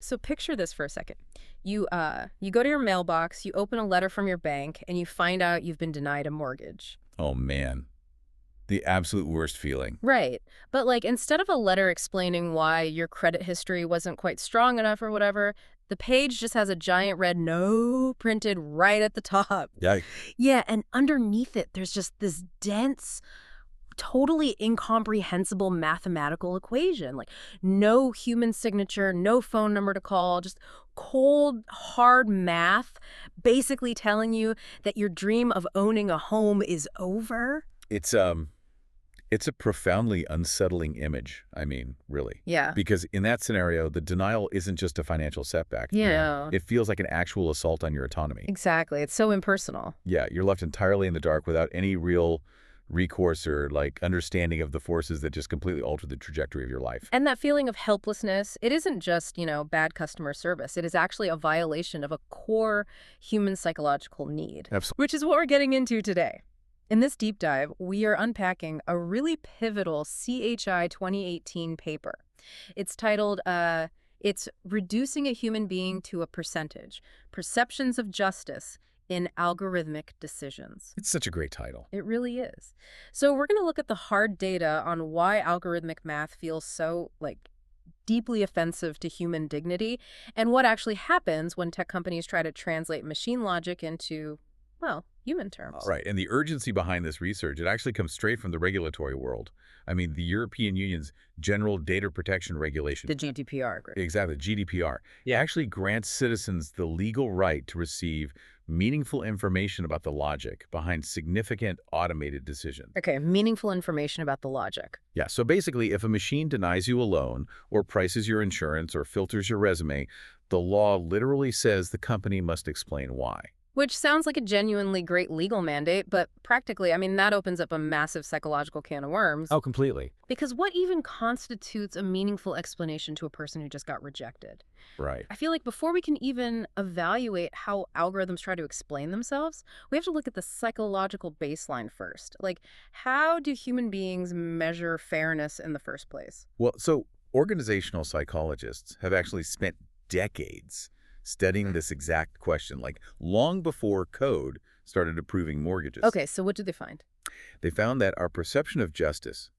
So picture this for a second. You go to your mailbox, you open a letter from your bank, and you find out you've been denied a mortgage. Oh, man. The absolute worst feeling. Right. But like instead of a letter explaining why your credit history wasn't quite strong enough or whatever, the page just has a giant red no printed right at the top. Yeah. Yeah, and underneath it, there's just this dense, totally incomprehensible mathematical equation. Like no human signature, no phone number to call, just cold, hard math basically telling you that your dream of owning a home is over. It's a profoundly unsettling image, I mean, really. Yeah. Because in that scenario, the denial isn't just a financial setback. Yeah. It feels like an actual assault on your autonomy. Exactly. It's so impersonal. Yeah, you're left entirely in the dark without any real recourse or like understanding of the forces that just completely alter the trajectory of your life. And that feeling of helplessness, it isn't just, bad customer service. It is actually a violation of a core human psychological need, Absolutely. which is what we're getting into today. In this deep dive, we are unpacking a really pivotal CHI 2018 paper. It's titled, it's Reducing a Human Being to a Percentage, Perceptions of Justice in Algorithmic Decisions. It's such a great title. It really is. So we're going to look at the hard data on why algorithmic math feels so, deeply offensive to human dignity, and what actually happens when tech companies try to translate machine logic into, human terms. All right, and the urgency behind this research, it actually comes straight from the regulatory world. I mean, the European Union's General Data Protection Regulation. The GDPR. Great. Exactly, GDPR. Yeah. Actually grants citizens the legal right to receive meaningful information about the logic behind significant automated decisions. Okay, meaningful information about the logic. Yeah, so basically, if a machine denies you a loan or prices your insurance or filters your resume, the law literally says the company must explain why. Which sounds like a genuinely great legal mandate, but practically, that opens up a massive psychological can of worms. Oh, completely. Because what even constitutes a meaningful explanation to a person who just got rejected? Right. I feel like before we can even evaluate how algorithms try to explain themselves, we have to look at the psychological baseline first. Like, how do human beings measure fairness in the first place? Well, so organizational psychologists have actually spent decades studying this exact question, like long before code started approving mortgages. Okay, so what did they find? They found that our perception of justice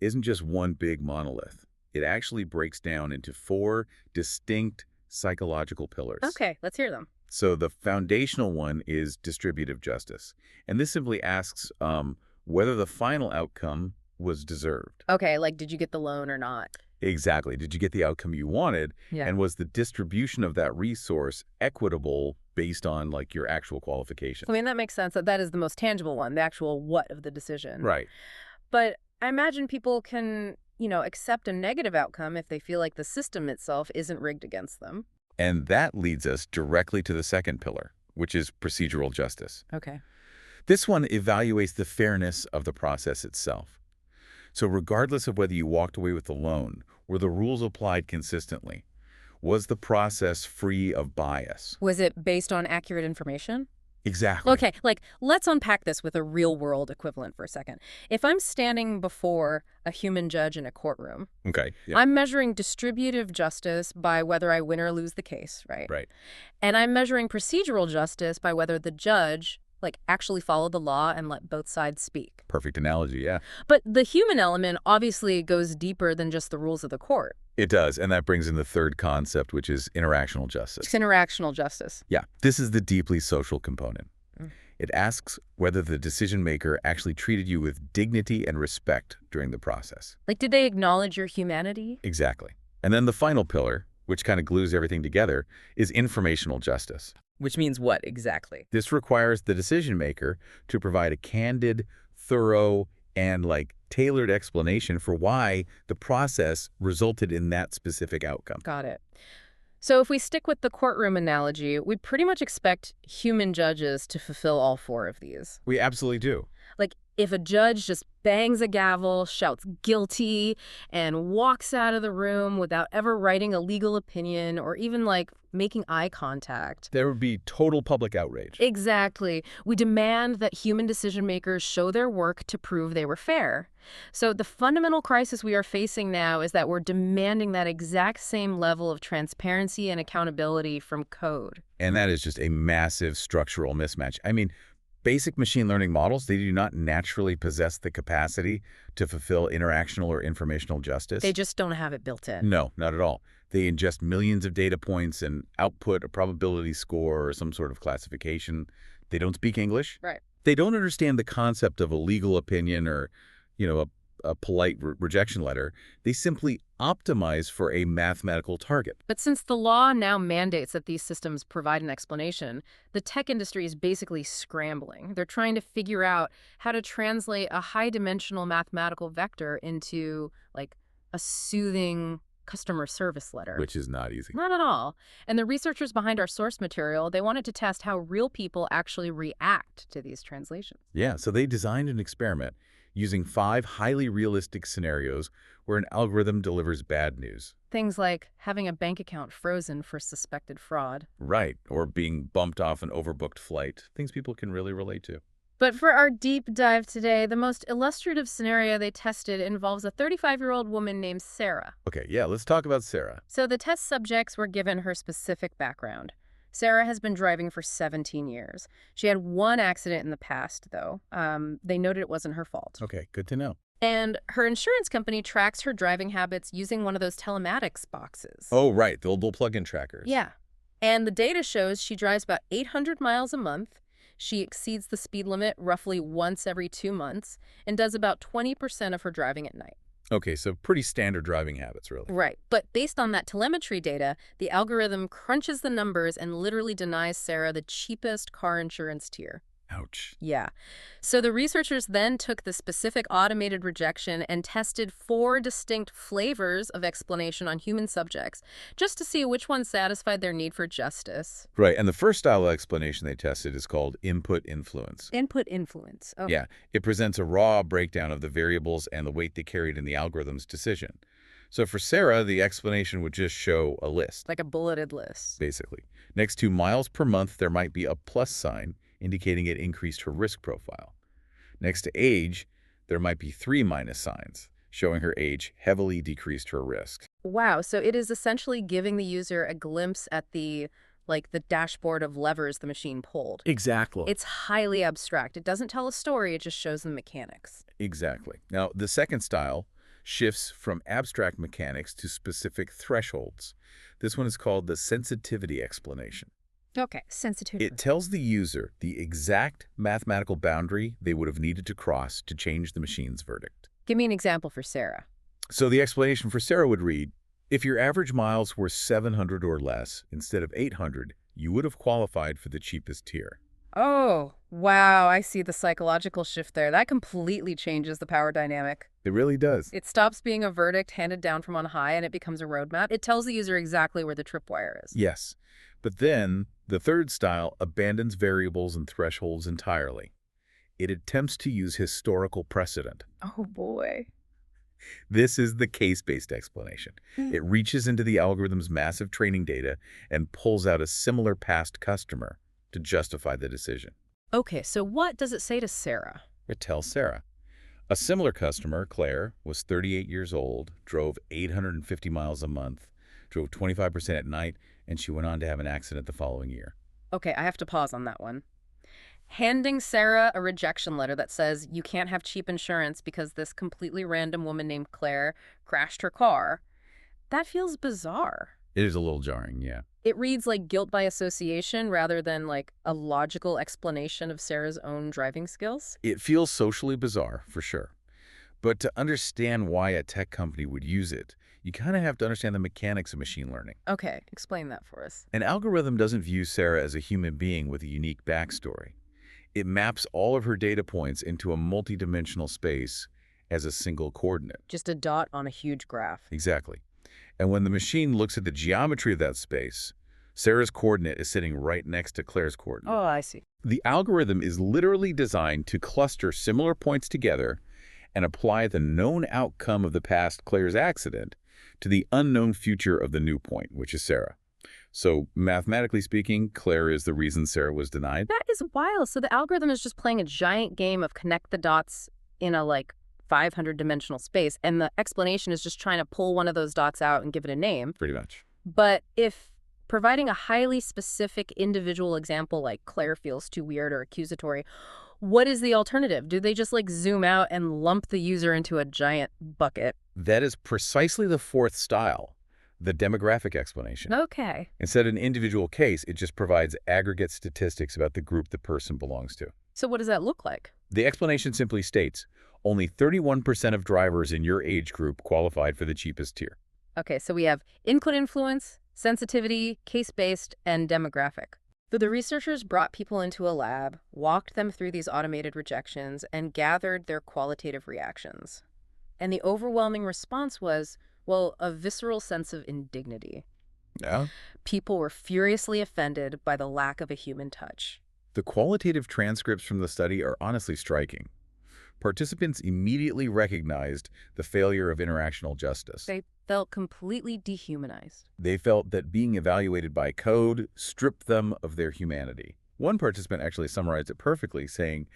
isn't just one big monolith. It actually breaks down into 4 distinct psychological pillars. Okay, let's hear them. So the foundational one is distributive justice. And this simply asks whether the final outcome was deserved. Okay, like did you get the loan or not? Exactly. Did you get the outcome you wanted? Yeah. And was the distribution of that resource equitable based on your actual qualifications? That makes sense. That is the most tangible one, the actual what of the decision. Right. But I imagine people can, accept a negative outcome if they feel like the system itself isn't rigged against them. And that leads us directly to the second pillar, which is procedural justice. Okay. This one evaluates the fairness of the process itself. So regardless of whether you walked away with the loan, were the rules applied consistently? Was the process free of bias? Was it based on accurate information? Exactly. Okay, let's unpack this with a real-world equivalent for a second. If I'm standing before a human judge in a courtroom, Okay. Yeah. I'm measuring distributive justice by whether I win or lose the case, right? Right. And I'm measuring procedural justice by whether the judge, actually followed the law and let both sides speak. Perfect analogy, yeah. But the human element obviously goes deeper than just the rules of the court. It does, and that brings in the third concept, which is interactional justice. It's interactional justice. Yeah, this is the deeply social component. Mm. It asks whether the decision maker actually treated you with dignity and respect during the process. Did they acknowledge your humanity? Exactly. And then the final pillar, which kind of glues everything together, is informational justice. Which means what exactly? This requires the decision maker to provide a candid, thorough, and tailored explanation for why the process resulted in that specific outcome. Got it. So if we stick with the courtroom analogy, we pretty much expect human judges to fulfill all 4 of these. We absolutely do. If a judge just bangs a gavel, shouts guilty, and walks out of the room without ever writing a legal opinion or even, like, making eye contact. There would be total public outrage. Exactly. We demand that human decision makers show their work to prove they were fair. So the fundamental crisis we are facing now is that we're demanding that exact same level of transparency and accountability from code. And that is just a massive structural mismatch. I mean, basic machine learning models, they do not naturally possess the capacity to fulfill interactional or informational justice. They just don't have it built in. No, not at all. They ingest millions of data points and output a probability score or some sort of classification. They don't speak English. Right. They don't understand the concept of a legal opinion or, a polite rejection letter. They simply optimize for a mathematical target. But since the law now mandates that these systems provide an explanation, the tech industry is basically scrambling. They're trying to figure out how to translate a high-dimensional mathematical vector into, like, a soothing customer service letter. Which is not easy. Not at all. And the researchers behind our source material, they wanted to test how real people actually react to these translations. Yeah, so they designed an experiment using 5 highly realistic scenarios where an algorithm delivers bad news. Things like having a bank account frozen for suspected fraud. Right, or being bumped off an overbooked flight. Things people can really relate to. But for our deep dive today, the most illustrative scenario they tested involves a 35-year-old woman named Sarah. Okay, yeah, let's talk about Sarah. So the test subjects were given her specific background. Sarah has been driving for 17 years. She had one accident in the past, though. They noted it wasn't her fault. Okay, good to know. And her insurance company tracks her driving habits using one of those telematics boxes. Oh, right, the little plug-in trackers. Yeah. And the data shows she drives about 800 miles a month. She exceeds the speed limit roughly once every 2 months and does about 20% of her driving at night. Okay, so pretty standard driving habits, really. Right. But based on that telemetry data, the algorithm crunches the numbers and literally denies Sarah the cheapest car insurance tier. Ouch. Yeah. So the researchers then took the specific automated rejection and tested 4 distinct flavors of explanation on human subjects, just to see which one satisfied their need for justice. Right, and the first style of explanation they tested is called input influence. Input influence. Oh. Yeah, it presents a raw breakdown of the variables and the weight they carried in the algorithm's decision. So for Sarah, the explanation would just show a list, Like a bulleted list. basically. Next to miles per month, there might be a plus sign, indicating it increased her risk profile. Next to age, there might be 3 minus signs, showing her age heavily decreased her risk. Wow. So it is essentially giving the user a glimpse at the dashboard of levers the machine pulled. Exactly. It's highly abstract. It doesn't tell a story. It just shows the mechanics. Exactly. Now, the second style shifts from abstract mechanics to specific thresholds. This one is called the sensitivity explanation. Okay. Sensitivity. It tells the user the exact mathematical boundary they would have needed to cross to change the machine's verdict. Give me an example for Sarah. So the explanation for Sarah would read, if your average miles were 700 or less instead of 800, you would have qualified for the cheapest tier. Oh, wow. I see the psychological shift there. That completely changes the power dynamic. It really does. It stops being a verdict handed down from on high and it becomes a roadmap. It tells the user exactly where the tripwire is. Yes. But then, the third style abandons variables and thresholds entirely. It attempts to use historical precedent. Oh, boy. This is the case-based explanation. It reaches into the algorithm's massive training data and pulls out a similar past customer to justify the decision. Okay, so what does it say to Sarah? It tells Sarah. A similar customer, Claire, was 38 years old, drove 850 miles a month, drove 25% at night, and she went on to have an accident the following year. Okay, I have to pause on that one. Handing Sarah a rejection letter that says you can't have cheap insurance because this completely random woman named Claire crashed her car, that feels bizarre. It is a little jarring, yeah. It reads like guilt by association rather than like a logical explanation of Sarah's own driving skills. It feels socially bizarre, for sure. But to understand why a tech company would use it, you kind of have to understand the mechanics of machine learning. Okay, explain that for us. An algorithm doesn't view Sarah as a human being with a unique backstory. It maps all of her data points into a multidimensional space as a single coordinate. Just a dot on a huge graph. Exactly. And when the machine looks at the geometry of that space, Sarah's coordinate is sitting right next to Claire's coordinate. Oh, I see. The algorithm is literally designed to cluster similar points together and apply the known outcome of the past Claire's accident to the unknown future of the new point, which is Sarah. So mathematically speaking, Claire is the reason Sarah was denied. That is wild. So the algorithm is just playing a giant game of connect the dots in a, like, 500-dimensional space, and the explanation is just trying to pull one of those dots out and give it a name. Pretty much. But if providing a highly specific individual example like Claire feels too weird or accusatory, what is the alternative? Do they just, like, zoom out and lump the user into a giant bucket? That is precisely the fourth style, the demographic explanation. Okay. Instead of an individual case, it just provides aggregate statistics about the group the person belongs to. So what does that look like? The explanation simply states, only 31% of drivers in your age group qualified for the cheapest tier. Okay, so we have input influence, sensitivity, case-based, and demographic. So the researchers brought people into a lab, walked them through these automated rejections, and gathered their qualitative reactions. And the overwhelming response was, well, a visceral sense of indignity. Yeah? People were furiously offended by the lack of a human touch. The qualitative transcripts from the study are honestly striking. Participants immediately recognized the failure of interactional justice. They felt completely dehumanized. They felt that being evaluated by code stripped them of their humanity. One participant actually summarized it perfectly, saying,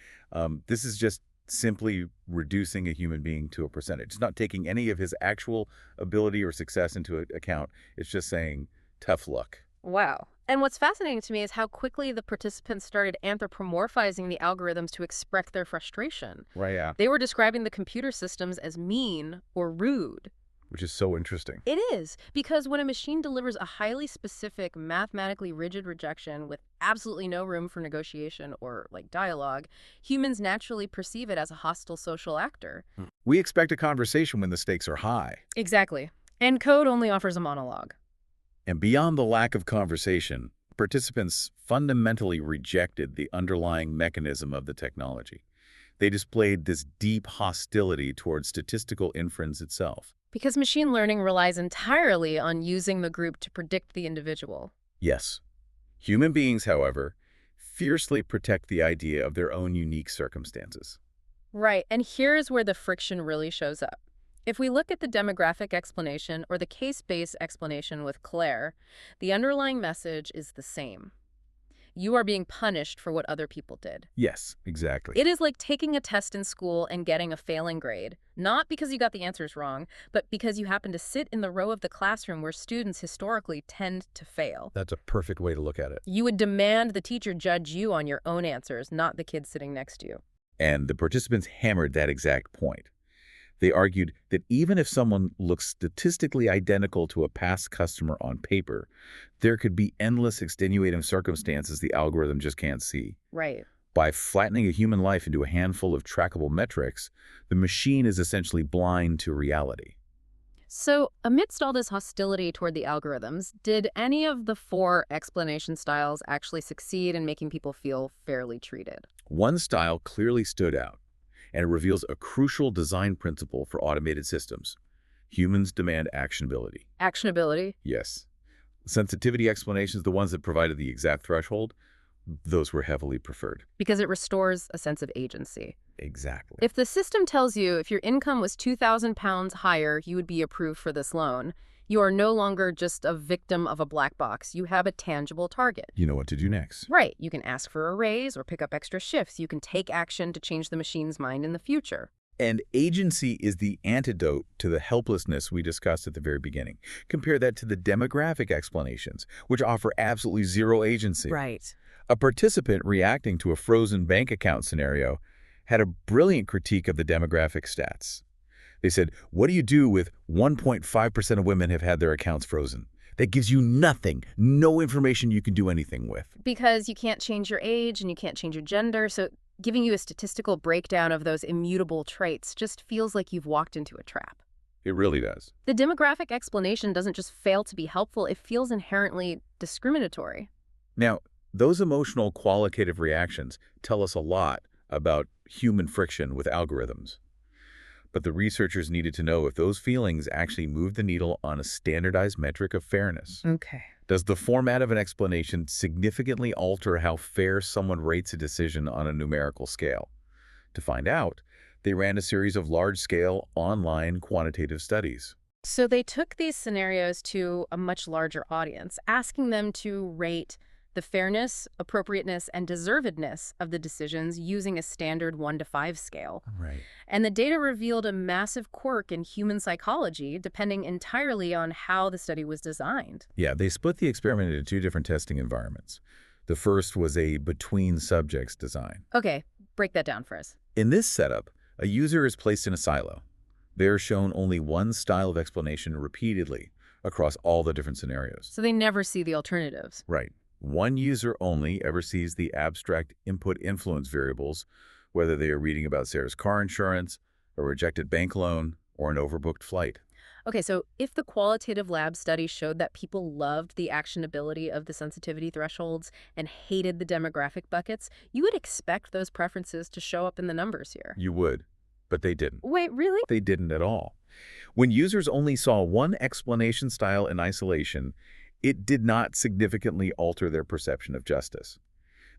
this is just simply reducing a human being to a percentage. It's not taking any of his actual ability or success into account. It's just saying, tough luck. Wow. And what's fascinating to me is how quickly the participants started anthropomorphizing the algorithms to express their frustration. Right, yeah. They were describing the computer systems as mean or rude. Which is so interesting. It is, because when a machine delivers a highly specific, mathematically rigid rejection with absolutely no room for negotiation or, like, dialogue, humans naturally perceive it as a hostile social actor. We expect a conversation when the stakes are high. Exactly. And code only offers a monologue. And beyond the lack of conversation, participants fundamentally rejected the underlying mechanism of the technology. They displayed this deep hostility towards statistical inference itself. Because machine learning relies entirely on using the group to predict the individual. Yes. Human beings, however, fiercely protect the idea of their own unique circumstances. Right, and here's where the friction really shows up. If we look at the demographic explanation or the case-based explanation with Claire, the underlying message is the same. You are being punished for what other people did. Yes, exactly. It is like taking a test in school and getting a failing grade, not because you got the answers wrong, but because you happen to sit in the row of the classroom where students historically tend to fail. That's a perfect way to look at it. You would demand the teacher judge you on your own answers, not the kid sitting next to you. And the participants hammered that exact point. They argued that even if someone looks statistically identical to a past customer on paper, there could be endless extenuating circumstances the algorithm just can't see. Right. By flattening a human life into a handful of trackable metrics, the machine is essentially blind to reality. So, amidst all this hostility toward the algorithms, did any of the 4 explanation styles actually succeed in making people feel fairly treated? One style clearly stood out, and it reveals a crucial design principle for automated systems. Humans demand actionability. Actionability? Yes. Sensitivity explanations, the ones that provided the exact threshold, those were heavily preferred. Because it restores a sense of agency. Exactly. If the system tells you if your income was £2,000 higher, you would be approved for this loan, you are no longer just a victim of a black box. You have a tangible target. You know what to do next. Right. You can ask for a raise or pick up extra shifts. You can take action to change the machine's mind in the future. And agency is the antidote to the helplessness we discussed at the very beginning. Compare that to the demographic explanations, which offer absolutely zero agency. Right. A participant reacting to a frozen bank account scenario had a brilliant critique of the demographic stats. They said, what do you do with 1.5% of women have had their accounts frozen? That gives you nothing, no information you can do anything with. Because you can't change your age and you can't change your gender, so giving you a statistical breakdown of those immutable traits just feels like you've walked into a trap. It really does. The demographic explanation doesn't just fail to be helpful, it feels inherently discriminatory. Now, those emotional qualitative reactions tell us a lot about human friction with algorithms. But the researchers needed to know if those feelings actually moved the needle on a standardized metric of fairness. Okay. Does the format of an explanation significantly alter how fair someone rates a decision on a numerical scale? To find out, they ran a series of large-scale, online quantitative studies. So they took these scenarios to a much larger audience, asking them to rate the fairness, appropriateness, and deservedness of the decisions using a standard 1 to 5 scale. Right. And the data revealed a massive quirk in human psychology, depending entirely on how the study was designed. Yeah, they split the experiment into two different testing environments. The first was a between subjects design. Okay, break that down for us. In this setup, a user is placed in a silo. They are shown only one style of explanation repeatedly across all the different scenarios. So they never see the alternatives. Right. One user only ever sees the abstract input-influence variables, whether they are reading about Sarah's car insurance, a rejected bank loan, or an overbooked flight. Okay, so if the qualitative lab study showed that people loved the actionability of the sensitivity thresholds and hated the demographic buckets, you would expect those preferences to show up in the numbers here. You would, but they didn't. Wait, really? They didn't at all. When users only saw one explanation style in isolation, it did not significantly alter their perception of justice.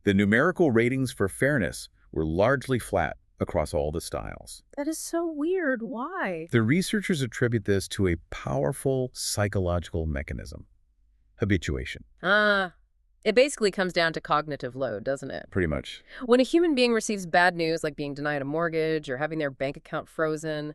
The numerical ratings for fairness were largely flat across all the styles. That is so weird. Why? The researchers attribute this to a powerful psychological mechanism: habituation. It basically comes down to cognitive load, doesn't it? Pretty much. When a human being receives bad news, like being denied a mortgage or having their bank account frozen,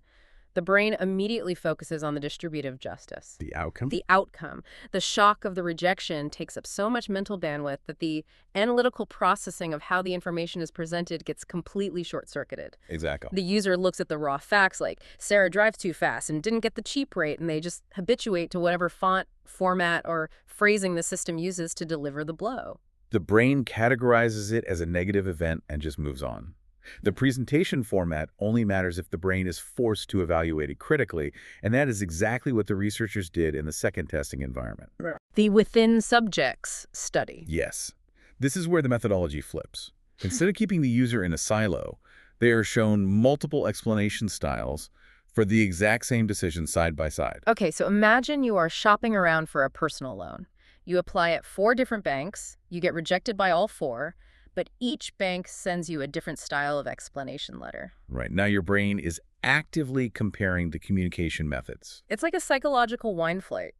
the brain immediately focuses on the distributive justice. The outcome? The outcome. The shock of the rejection takes up so much mental bandwidth that the analytical processing of how the information is presented gets completely short-circuited. Exactly. The user looks at the raw facts like, Sarah drives too fast and didn't get the cheap rate, and they just habituate to whatever font, format, or phrasing the system uses to deliver the blow. The brain categorizes it as a negative event and just moves on. The presentation format only matters if the brain is forced to evaluate it critically, and that is exactly what the researchers did in the second testing environment. The within subjects study. Yes. This is where the methodology flips. Instead of keeping the user in a silo, they are shown multiple explanation styles for the exact same decision side by side. Okay, so imagine you are shopping around for a personal loan. You apply at 4 different banks, you get rejected by all 4, but each bank sends you a different style of explanation letter. Right. Now your brain is actively comparing the communication methods. It's like a psychological wine flight.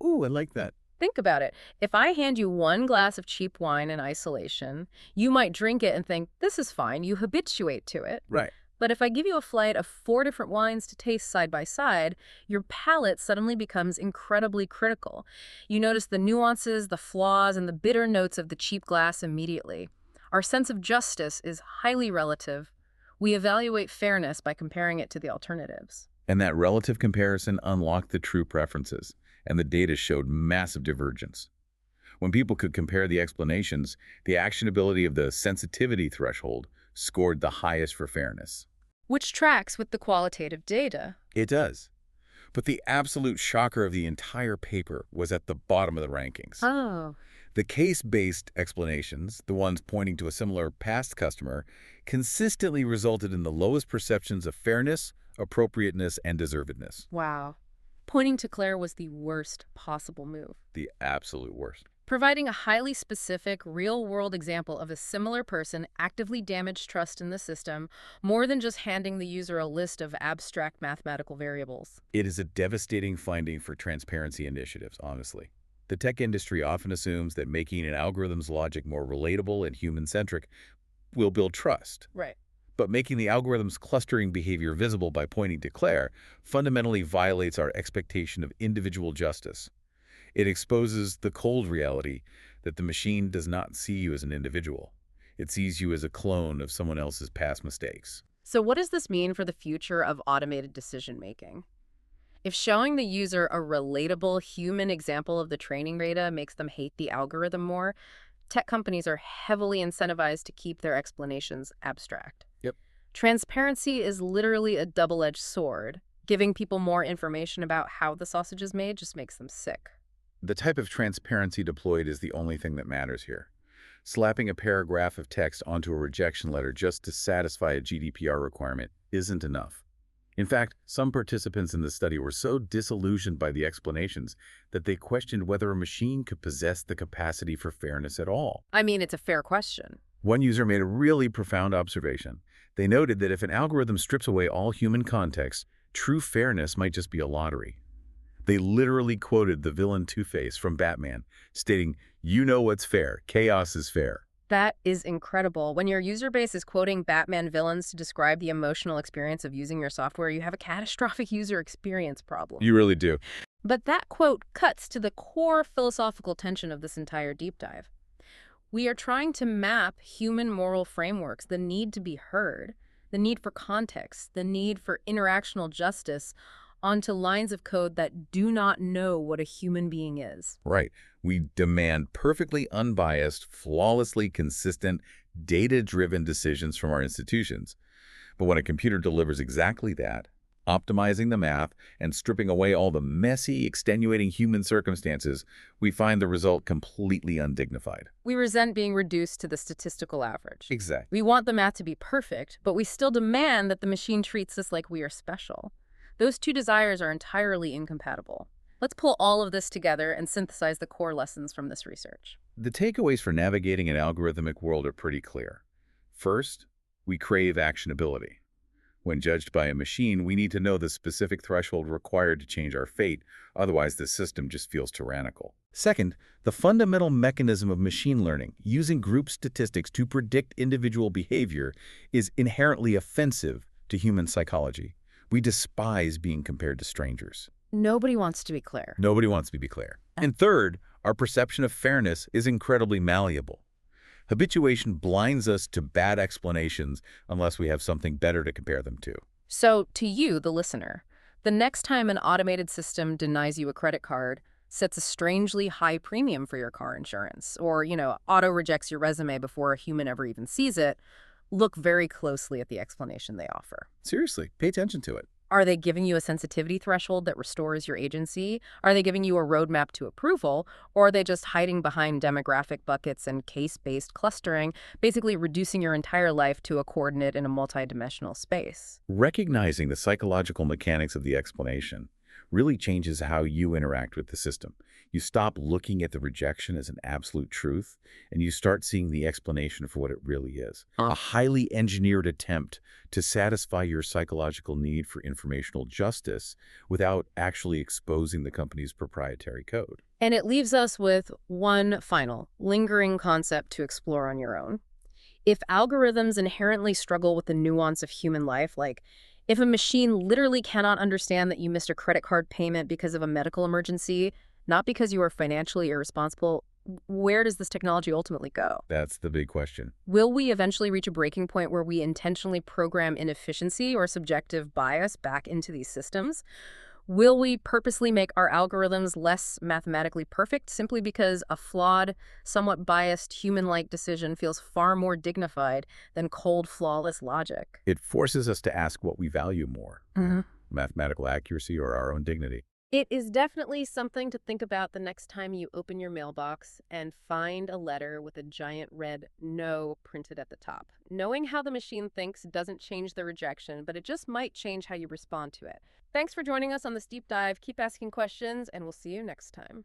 Ooh, I like that. Think about it. If I hand you one glass of cheap wine in isolation, you might drink it and think, this is fine. You habituate to it. Right. But if I give you a flight of 4 different wines to taste side by side, your palate suddenly becomes incredibly critical. You notice the nuances, the flaws, and the bitter notes of the cheap glass immediately. Our sense of justice is highly relative. We evaluate fairness by comparing it to the alternatives. And that relative comparison unlocked the true preferences, and the data showed massive divergence. When people could compare the explanations, the actionability of the sensitivity threshold scored the highest for fairness. Which tracks with the qualitative data. It does. But the absolute shocker of the entire paper was at the bottom of the rankings. Oh. The case-based explanations, the ones pointing to a similar past customer, consistently resulted in the lowest perceptions of fairness, appropriateness, and deservedness. Wow. Pointing to Claire was the worst possible move. The absolute worst. Providing a highly specific, real-world example of a similar person actively damaged trust in the system, more than just handing the user a list of abstract mathematical variables. It is a devastating finding for transparency initiatives, honestly. The tech industry often assumes that making an algorithm's logic more relatable and human-centric will build trust. Right. But making the algorithm's clustering behavior visible by pointing to Claire fundamentally violates our expectation of individual justice. It exposes the cold reality that the machine does not see you as an individual. It sees you as a clone of someone else's past mistakes. So what does this mean for the future of automated decision-making? If showing the user a relatable human example of the training data makes them hate the algorithm more, tech companies are heavily incentivized to keep their explanations abstract. Yep. Transparency is literally a double-edged sword. Giving people more information about how the sausage is made just makes them sick. The type of transparency deployed is the only thing that matters here. Slapping a paragraph of text onto a rejection letter just to satisfy a GDPR requirement isn't enough. In fact, some participants in the study were so disillusioned by the explanations that they questioned whether a machine could possess the capacity for fairness at all. I mean, it's a fair question. One user made a really profound observation. They noted that if an algorithm strips away all human context, true fairness might just be a lottery. They literally quoted the villain Two-Face from Batman, stating, "You know what's fair. Chaos is fair." That is incredible. When your user base is quoting Batman villains to describe the emotional experience of using your software, you have a catastrophic user experience problem. You really do. But that quote cuts to the core philosophical tension of this entire deep dive. We are trying to map human moral frameworks, the need to be heard, the need for context, the need for interactional justice, onto lines of code that do not know what a human being is. Right. We demand perfectly unbiased, flawlessly consistent, data-driven decisions from our institutions. But when a computer delivers exactly that, optimizing the math and stripping away all the messy, extenuating human circumstances, we find the result completely undignified. We resent being reduced to the statistical average. Exactly. We want the math to be perfect, but we still demand that the machine treats us like we are special. Those two desires are entirely incompatible. Let's pull all of this together and synthesize the core lessons from this research. The takeaways for navigating an algorithmic world are pretty clear. First, we crave actionability. When judged by a machine, we need to know the specific threshold required to change our fate, otherwise the system just feels tyrannical. Second, the fundamental mechanism of machine learning, using group statistics to predict individual behavior, is inherently offensive to human psychology. We despise being compared to strangers. Nobody wants to be clear. Nobody wants to be clear. And third, our perception of fairness is incredibly malleable. Habituation blinds us to bad explanations unless we have something better to compare them to. So, to you, the listener, the next time an automated system denies you a credit card, sets a strangely high premium for your car insurance, or, auto-rejects your resume before a human ever even sees it, look very closely at the explanation they offer. Seriously, pay attention to it. Are they giving you a sensitivity threshold that restores your agency? Are they giving you a roadmap to approval? Or are they just hiding behind demographic buckets and case-based clustering, basically reducing your entire life to a coordinate in a multidimensional space? Recognizing the psychological mechanics of the explanation really changes how you interact with the system. You stop looking at the rejection as an absolute truth, and you start seeing the explanation for what it really is. A highly engineered attempt to satisfy your psychological need for informational justice without actually exposing the company's proprietary code. And it leaves us with one final, lingering concept to explore on your own. If algorithms inherently struggle with the nuance of human life, like if a machine literally cannot understand that you missed a credit card payment because of a medical emergency, not because you are financially irresponsible, where does this technology ultimately go? That's the big question. Will we eventually reach a breaking point where we intentionally program inefficiency or subjective bias back into these systems? Will we purposely make our algorithms less mathematically perfect simply because a flawed, somewhat biased, human-like decision feels far more dignified than cold, flawless logic? It forces us to ask what we value more, mathematical accuracy or our own dignity. It is definitely something to think about the next time you open your mailbox and find a letter with a giant red "No" printed at the top. Knowing how the machine thinks doesn't change the rejection, but it just might change how you respond to it. Thanks for joining us on this deep dive. Keep asking questions, and we'll see you next time.